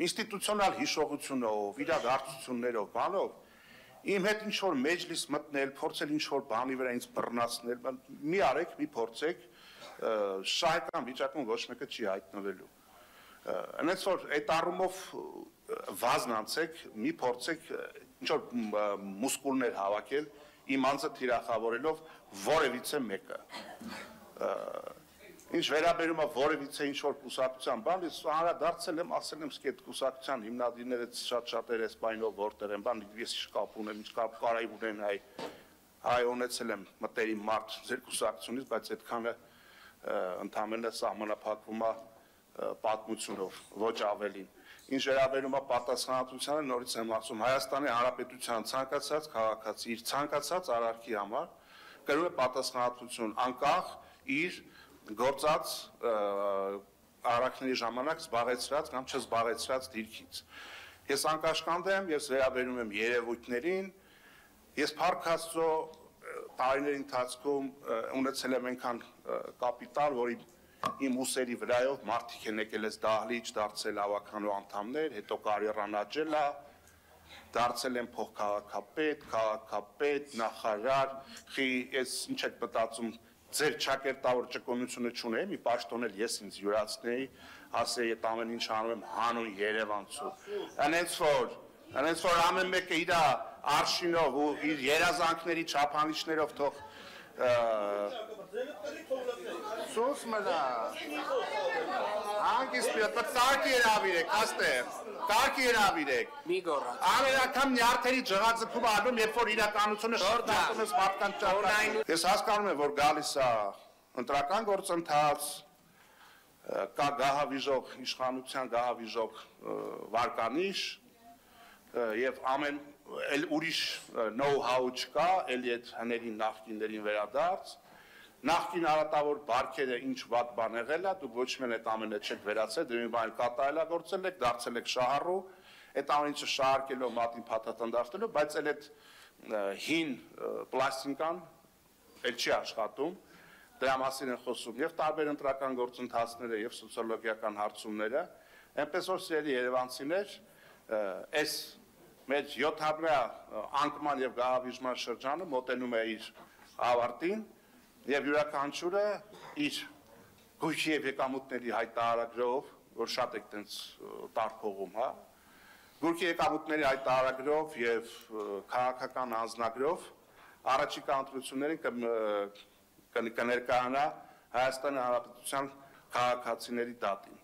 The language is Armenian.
ինստիտուցիոնալ հիշողությունով, իրադարձություններով, բանով, իմ հետ ինչ-որ մեջլիս մտնել, փորձել ինչ-որ բանի վրա ինձ բռնացնել, մի արեք, մի փորձեք, շահեկան վիճակում ոչ մեկը չի հայտնվելու։ Այնպես որ այդ առումով վազն անցեք, մի փորձեք ինչ-որ մուսկուլներ հավաքել, իմ անձը թիրախավորելով որևիցե մեկը։ Ինչ վերաբերում է որևիցե ինչ-որ կուսակցության բան, ես անդրադարձել եմ, ասել եմ, սկետ կուսակցության հիմնադիրներից շատ-շատեր էս բանով որտեղ են, բան ես շկապ ունեմ, ինչ կարայ ունեն հայ ունեցել եմ մտերիմ մարդ ձեր կուսակցությունից, բայց այդքանը ընդհանրապես սահմանափակվում է պատմությունով, ոչ ավելին։ Ինչ վերաբերում է պատասխանատվությանը, նորից եմ ասում, Հայաստանի Հանրապետության ցանկացած քաղաքացի իր ցանկացած արարքի համար կրում է պատասխանատվություն անկախ իր գործած արարքների ժամանակ զբաղեցրած կամ չզբաղեցրած դիրքից։ Ես անկաշկանդ եմ, ես վերաբերում եմ երևույթներին, ես փառք Աստծո տարիների ընթացքում ունեցել եմ այնքան կապիտալ, որ իմ ուսերի վրայով մարդիկ են եկել ես դահլիճ, դարձել ավականու անդամներ, հետո կարիերան աճել է, դարձել են քաղաքապետ, նախարար, ես ինչ եք մտածում, ձեր ճակերտավոր ճկունությունը չունեի, մի պաշտոն էլ ես ինձ յուրացնեի, ասեի այդ ամեն ինչ անում եմ հանուն Երևանցու։ Այնպես որ ամեն մեկը իր արշինով ու իր երազանքների չափանիշներով թող Սուս մնա։ Անգիս պիոտ, տարկի երավիրեք, աստեղ, տարկի երավիրեք։ Մի գոռաց։ Ամենական նյարդերի ջղաձգում անում, երբ որ իրականությունը շրջապում ես մարդկանց ճարտարին։ Ես հասկանում եմ, որ գալիս է ընտրական գործընթաց, կա գահավիժող, իշխանության գահավիժող վարկանիշ, և ամեն էլ ուրիշ know-how չկա, էլի այդ հներին նախկիններին վերադարձ, նախկին արատավոր բարգերը ինչ վատ բան եղել է, դուք ոչ մեն այդ ամենը չեք վերացել, դրի բան կատարելագործել եք, դարձել եք շահառու, այդ ամեն ինչը շահարկելով մատին փաթաթնդարձնելով, բայց էլ այդ հին պլաստիկան էլ չի աշխատում, դրա մասին են խոսում և տարբեր ընտրական գործընթացները և սոցիոլոգիական հարցումները, այնպես որ սիրելի երևանցիներ, այս մեր 7-ամյա անկման և գահավիժման շրջանը մոտենում է իր ավարտին և յուրաքանչյուրը իր գույքի և եկամուտների հայտարարագրով, որ շատ եք տենց տարփողում, գույքի եկամուտների հայտարարագրով և քաղաքական անձնագրով առաջիկա ընտրություններին կներկայանա Հայաստանի Հանրապետության քաղաքացիների դատին։